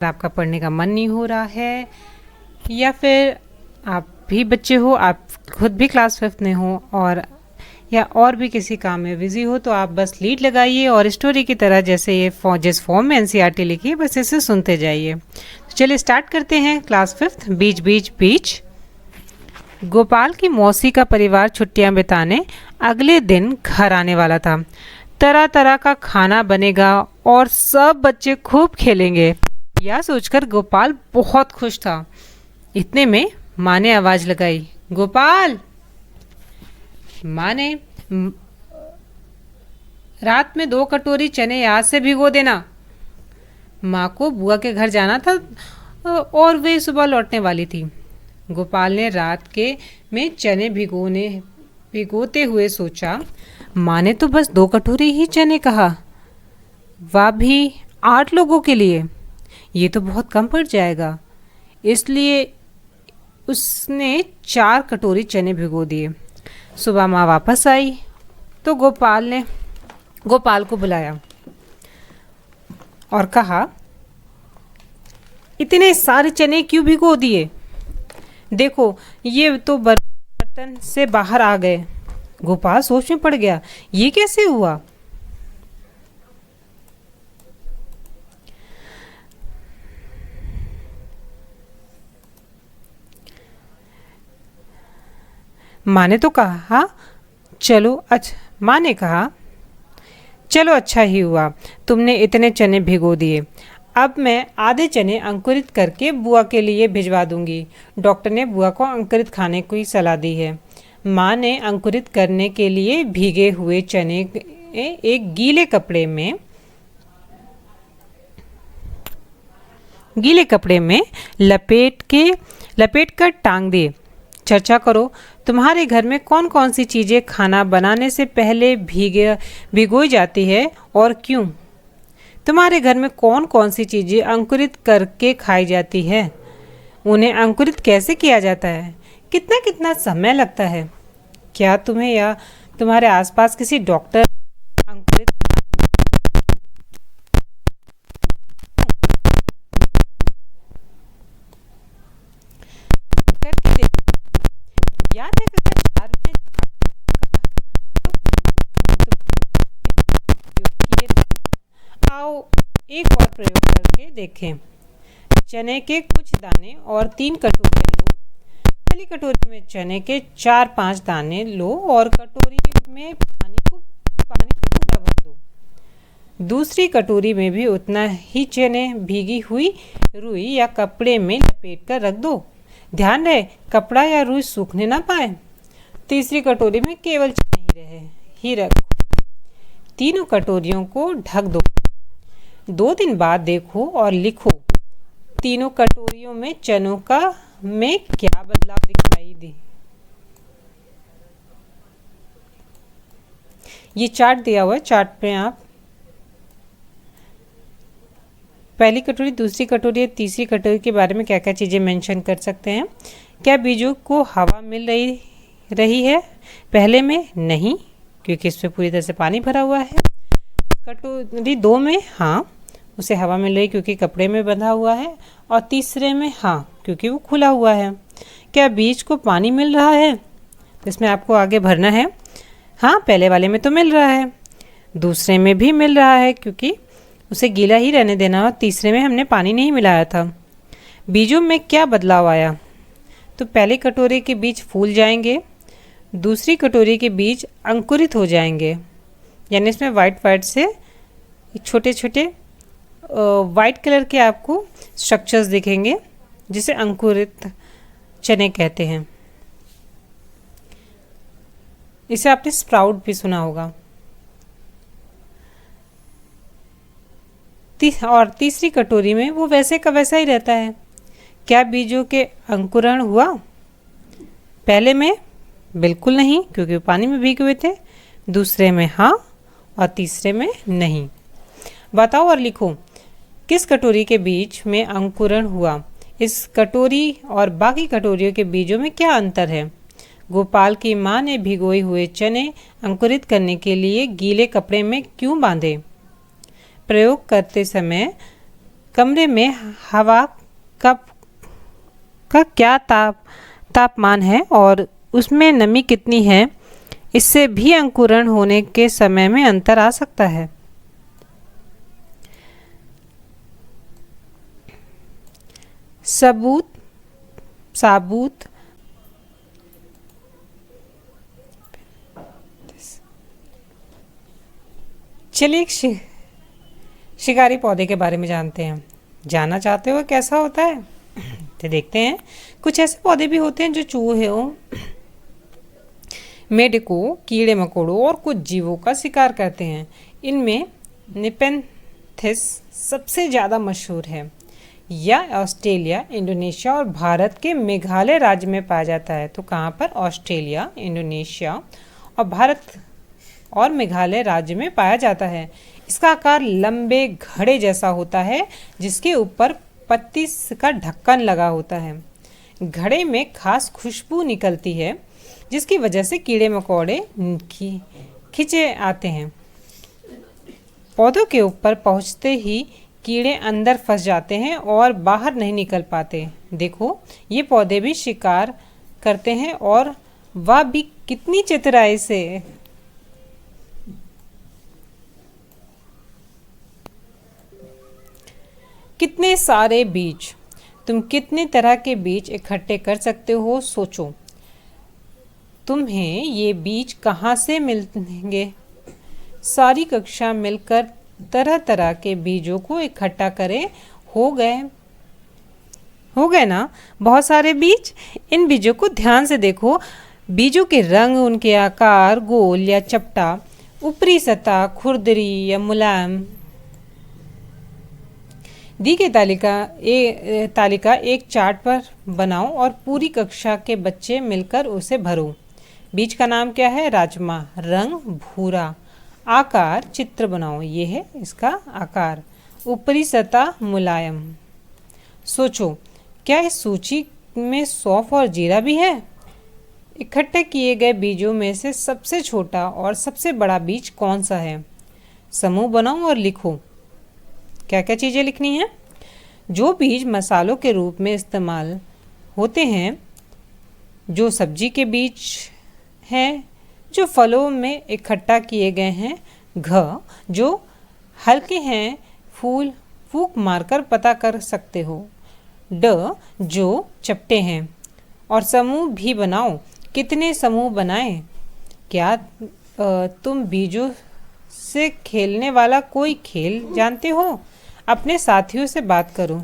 आपका पढ़ने का मन नहीं हो रहा है या फिर आप भी बच्चे हो, आप खुद भी क्लास 5th में हो और भी किसी काम में बिजी हो, तो आप बस लीड लगाइए और स्टोरी की तरह जैसे ये जिस फॉर्म में एनसीईआरटी लिखी है बस इसे सुनते जाइए। तो चलिए स्टार्ट करते हैं। क्लास 5th बीच बीच बीच। गोपाल की मौसी का परिवार छुट्टियां बिताने अगले दिन घर आने वाला था। तरह तरह का खाना बनेगा और सब बच्चे खूब खेलेंगे। यह सोचकर गोपाल बहुत खुश था। इतने में माँ ने आवाज लगाई, गोपाल। माँ ने, रात में 2 कटोरी चने याद से भिगो देना। माँ को बुआ के घर जाना था और वे सुबह लौटने वाली थी। गोपाल ने रात के में चने भिगोते हुए सोचा, माँ ने तो बस 2 कटोरी ही चने कहा, वह भी 8 लोगों के लिए। ये तो बहुत कम पड़ जाएगा। इसलिए उसने 4 कटोरी चने भिगो दिए। सुबह माँ वापस आई तो गोपाल ने गोपाल को बुलाया और कहा, इतने सारे चने क्यों भिगो दिए? देखो, ये तो बर्तन से बाहर आ गए। गोपाल सोच में पड़ गया, ये कैसे हुआ? माँ ने कहा, चलो अच्छा ही हुआ तुमने इतने चने भिगो दिए। अब मैं आधे चने अंकुरित करके बुआ के लिए भिजवा दूंगी। डॉक्टर ने बुआ को अंकुरित खाने की सलाह दी है। माँ ने अंकुरित करने के लिए भीगे हुए चने एक गीले कपड़े में लपेट कर टांग दिए। चर्चा करो, तुम्हारे घर में कौन कौन सी चीज़ें खाना बनाने से पहले भिगोई जाती है और क्यों? तुम्हारे घर में कौन कौन सी चीज़ें अंकुरित करके खाई जाती है? उन्हें अंकुरित कैसे किया जाता है? कितना कितना समय लगता है? क्या तुम्हें या तुम्हारे आसपास किसी डॉक्टर अंकुरित करके याद है? कक्षा 4 में किए थे। आओ एक और प्रयोग करके देखें। चने के कुछ दाने और 3 कटोरियाँ लो। पहली कटोरी में चने के 4-5 दाने लो और कटोरी में पानी से पूरा भर दो। दूसरी कटोरी में भी उतना ही चने भीगी हुई रुई या कपड़े में लपेट कर रख दो। ध्यान रहे कपड़ा या रुई सूखने ना पाए। तीसरी कटोरी में केवल चने ही रखो। तीनों कटोरियों को ढक दो। 2 दिन बाद देखो और लिखो, तीनों कटोरियों में चनों में क्या बदलाव दिखाई दे। ये चार्ट दिया हुआ है। चार्ट पे आप पहली कटोरी, दूसरी कटोरी, तीसरी कटोरी के बारे में क्या क्या चीज़ें मेंशन कर सकते हैं। क्या बीजों को हवा मिल रही है? पहले में नहीं, क्योंकि इसमें पूरी तरह से पानी भरा हुआ है। कटोरी 2 में हाँ, उसे हवा मिल रही क्योंकि कपड़े में बंधा हुआ है। और तीसरे में हाँ, क्योंकि वो खुला हुआ है। क्या बीज को पानी मिल रहा है? इसमें आपको आगे भरना है। हाँ, पहले वाले में तो मिल रहा है, दूसरे में भी मिल रहा है क्योंकि उसे गीला ही रहने देना, और तीसरे में हमने पानी नहीं मिलाया था। बीजों में क्या बदलाव आया? तो पहली कटोरी के बीज फूल जाएंगे, दूसरी कटोरी के बीज अंकुरित हो जाएंगे। यानी इसमें वाइट से छोटे छोटे वाइट कलर के आपको स्ट्रक्चर्स दिखेंगे, जिसे अंकुरित चने कहते हैं। इसे आपने स्प्राउट भी सुना होगा। और तीसरी कटोरी में वो वैसे का वैसा ही रहता है। क्या बीजों के अंकुरण हुआ? पहले में बिल्कुल नहीं, क्योंकि पानी में भीगे हुए थे। दूसरे में हाँ, और तीसरे में नहीं। बताओ और लिखो, किस कटोरी के बीज में अंकुरण हुआ? इस कटोरी और बाकी कटोरियों के बीजों में क्या अंतर है? गोपाल की माँ ने भिगोए हुए चने अंकुरित करने के लिए गीले कपड़े में क्यों बांधे? प्रयोग करते समय कमरे में हवा का क्या तापमान है और उसमें नमी कितनी है, इससे भी अंकुरण होने के समय में अंतर आ सकता है। साबुत चलिए शिकारी पौधे के बारे में जानते हैं। जानना चाहते हो कैसा होता है? तो देखते हैं। कुछ ऐसे पौधे भी होते हैं जो चूहों, मेढकों, कीड़े मकोड़ों और कुछ जीवों का शिकार करते हैं। इनमें नेपेंथिस सबसे ज़्यादा मशहूर है। यह ऑस्ट्रेलिया, इंडोनेशिया और भारत के मेघालय राज्य में पाया जाता है। तो कहाँ पर? ऑस्ट्रेलिया, इंडोनेशिया और भारत और मेघालय राज्य में पाया जाता है। इसका आकार लंबे घड़े जैसा होता है जिसके ऊपर पत्ती का ढक्कन लगा होता है। घड़े में खास खुशबू निकलती है जिसकी वजह से कीड़े मकोड़े खींचे आते हैं। पौधों के ऊपर पहुंचते ही कीड़े अंदर फंस जाते हैं और बाहर नहीं निकल पाते। देखो, ये पौधे भी शिकार करते हैं और वह भी कितनी चतुराई से। कितने सारे बीज, तुम कितने तरह के बीज इकट्ठे कर सकते हो? सोचो, तुम्हें ये बीज कहाँ से मिलेंगे? सारी कक्षा मिलकर तरह तरह के बीजों को इकट्ठा करें। हो गए ना बहुत सारे बीज। इन बीजों को ध्यान से देखो। बीजों के रंग, उनके आकार, गोल या चपटा, ऊपरी सतह खुरदरी या मुलायम। दी गई तालिका एक चार्ट पर बनाओ और पूरी कक्षा के बच्चे मिलकर उसे भरो। बीज का नाम क्या है? राजमा। रंग भूरा। आकार चित्र बनाओ, ये है इसका आकार। ऊपरी सतह मुलायम। सोचो, क्या इस सूची में सौंफ और जीरा भी है? इकट्ठे किए गए बीजों में से सबसे छोटा और सबसे बड़ा बीज कौन सा है? समूह बनाओ और लिखो। क्या क्या चीज़ें लिखनी है? जो बीज मसालों के रूप में इस्तेमाल होते हैं, जो सब्जी के बीज हैं, जो फलों में इकट्ठा किए गए हैं। घ, जो हल्के हैं, फूंक मारकर पता कर सकते हो। ड, जो चपटे हैं। और समूह भी बनाओ। कितने समूह बनाएं? क्या तुम बीजों से खेलने वाला कोई खेल जानते हो? अपने साथियों से बात करो।